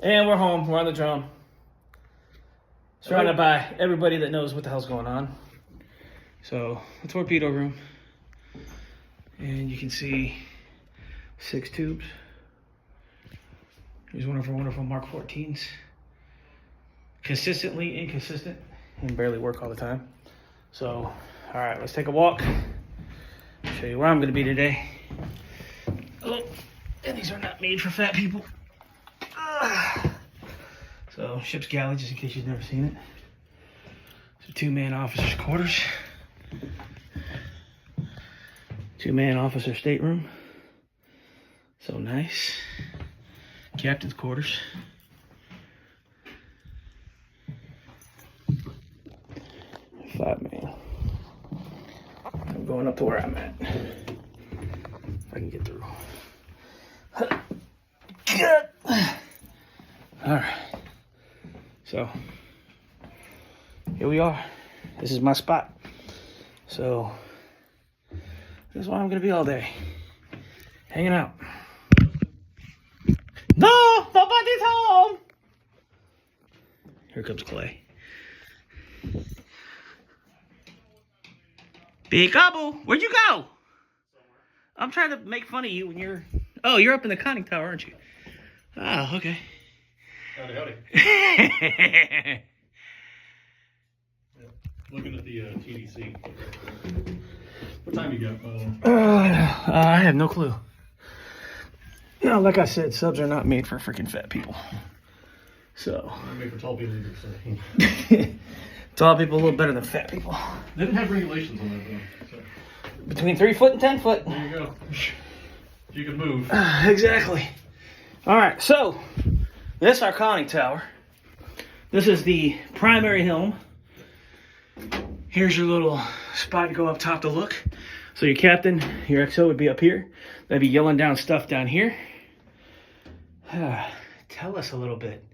And we're home. We're on the drum. Surrounded by everybody that knows what the hell's going on. So, the torpedo room. And you can see 6 tubes. Here's one of our wonderful Mark 14s. Consistently inconsistent and barely work all the time. So, all right, let's take a walk. Show you where I'm going to be today. Oh, and these are not made for fat people. So, ship's galley, just in case you've never seen it. So, 2-man officer's quarters. 2-man officer stateroom. So nice. Captain's quarters. 5-man. I'm going up to where I'm at. If I can get through. Alright. So, here we are. This is my spot. So, this is where I'm going to be all day. Hanging out. No! Nobody's home! Here comes Clay. Peekaboo! Where'd you go? I'm trying to make fun of you when you're... Oh, you're up in the conning tower, aren't you? Oh, okay. Howdy, howdy. Looking at the TDC. What time you got? I have no clue. No, like I said, subs are not made for freaking fat people. So. They're made for tall people either, so. Tall people a little better than fat people. They didn't have regulations on that though. So. Between 3 foot and 10 foot. There you go. You can move. Exactly. All right, so this is our conning tower. This is the primary helm. Here's your little spot to go up top to look. So your captain, your XO would be up here. They'd be yelling down stuff down here. Tell us a little bit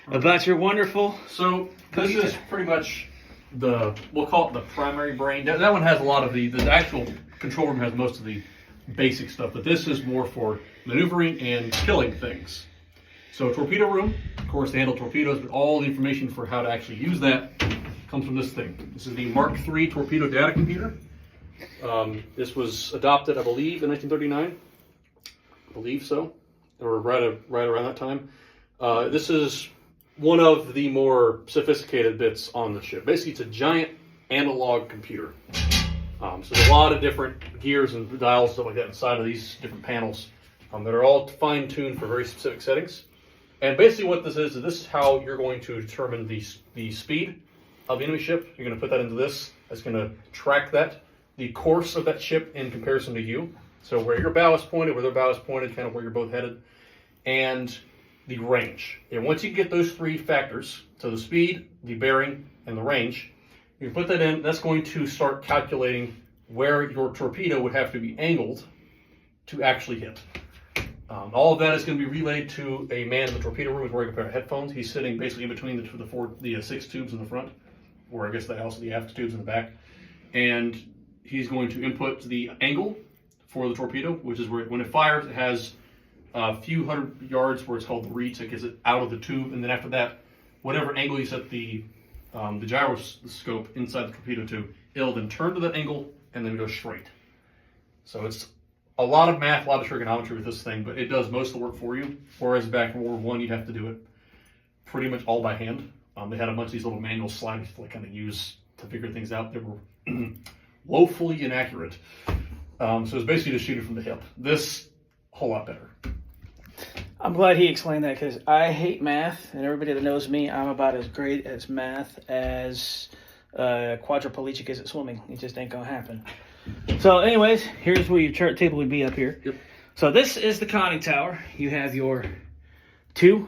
about your wonderful... So this is pretty much we'll call it the primary brain. That one has a lot of the actual control room has most of the basic stuff, but this is more for maneuvering and killing things. So torpedo room, of course, they handle torpedoes, but all the information for how to actually use that comes from this thing. This is the Mark III torpedo data computer. This was adopted, I believe, in 1939. I believe so, or right around that time. This is one of the more sophisticated bits on the ship. Basically, it's a giant analog computer. So there's a lot of different gears and dials, stuff like that, inside of these different panels that are all fine-tuned for very specific settings. And basically what this is how you're going to determine the speed of the enemy ship. You're going to put that into this. That's going to track that, the course of that ship in comparison to you. So where your bow is pointed, where their bow is pointed, kind of where you're both headed, and the range. And once you get those 3 factors, so the speed, the bearing, and the range, you put that in, that's going to start calculating where your torpedo would have to be angled to actually hit. All of that is going to be relayed to a man in the torpedo room wearing a pair of headphones. He's sitting basically in between the 6 tubes in the front, or I guess also the aft tubes in the back. And he's going to input the angle for the torpedo, which is where when it fires, it has a few hundred yards where it's called the reach that gets it out of the tube. And then after that, whatever angle you set the gyroscope inside the torpedo tube, it'll then turn to that angle and then go straight. So it's a lot of math, a lot of trigonometry with this thing, but it does most of the work for you. Whereas back in World War I, you'd have to do it pretty much all by hand. They had a bunch of these little manual slides to kind of use to figure things out. They were woefully inaccurate. So it's basically just shooting from the hip. This, a whole lot better. I'm glad he explained that because I hate math, and everybody that knows me, I'm about as great at math as quadriplegic is at swimming. It just ain't gonna happen. So anyways, here's where your chart table would be up here. Yep. So this is the conning tower. You have your 2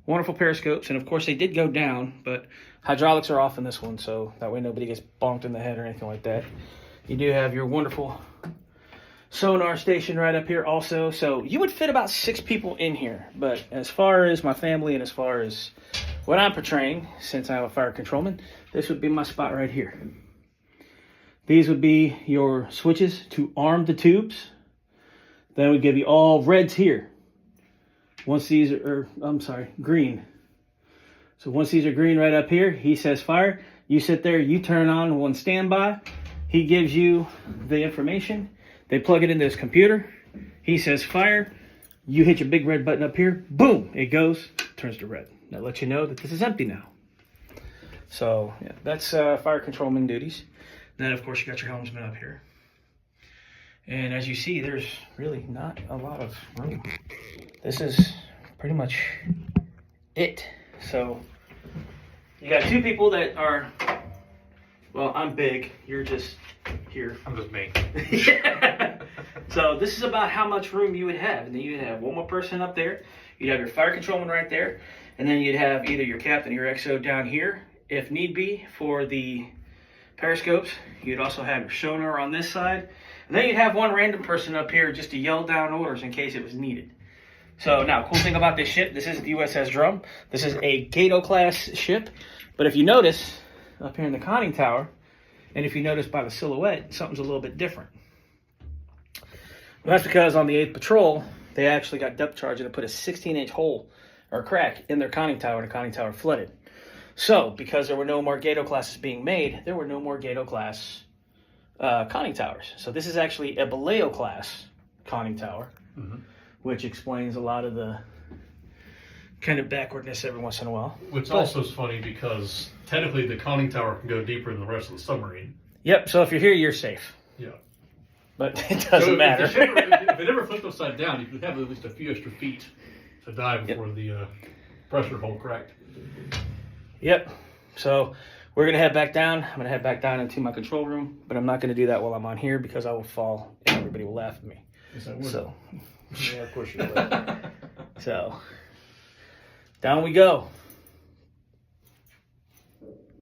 wonderful periscopes, and of course they did go down, but hydraulics are off in this one, so that way nobody gets bonked in the head or anything like that. You do have your wonderful sonar station right up here also. So you would fit about 6 people in here, but as far as my family and as far as what I'm portraying, since I'm a fire controlman, this would be my spot right here. These would be your switches to arm the tubes. Then we give you all reds here. Once these are, I'm sorry, green. So once these are green right up here, he says fire. You sit there, you turn on one standby. He gives you the information. They plug it into his computer. He says fire. You hit your big red button up here. Boom, it goes, turns to red. That lets you know that this is empty now. So yeah, that's fire controlman duties. Then of course you got your helmsman up here. And as you see, there's really not a lot of room. This is pretty much it. So you got two people that are, well, I'm big. You're just here. I'm just me. Yeah. So this is about how much room you would have. And then you'd have one more person up there. You'd have your fire controlman right there. And then you'd have either your captain or your XO down here, if need be, for the periscopes. You'd also have your sonar on this side. And then you'd have one random person up here just to yell down orders in case it was needed. So now, cool thing about this ship, this is the USS Drum. This is a Gato class ship. But if you notice, up here in the conning tower, and if you notice by the silhouette, something's a little bit different. Well, that's because on the 8th patrol, they actually got depth charge and put a 16-inch hole or crack in their conning tower, and the conning tower flooded. So, because there were no more Gato classes being made, there were no more Gato class conning towers. So this is actually a Baleo class conning tower, which explains a lot of the kind of backwardness every once in a while. Which also is funny because technically the conning tower can go deeper than the rest of the submarine. Yep, so if you're here, you're safe. Yeah. But it doesn't matter. If it ever flipped upside down, you could have at least a few extra feet to dive before the pressure hole cracked. Yep. So we're going to head back down. I'm going to head back down into my control room, but I'm not going to do that while I'm on here because I will fall and everybody will laugh at me. Yes, I would. So, yeah, of course you would. so down we go.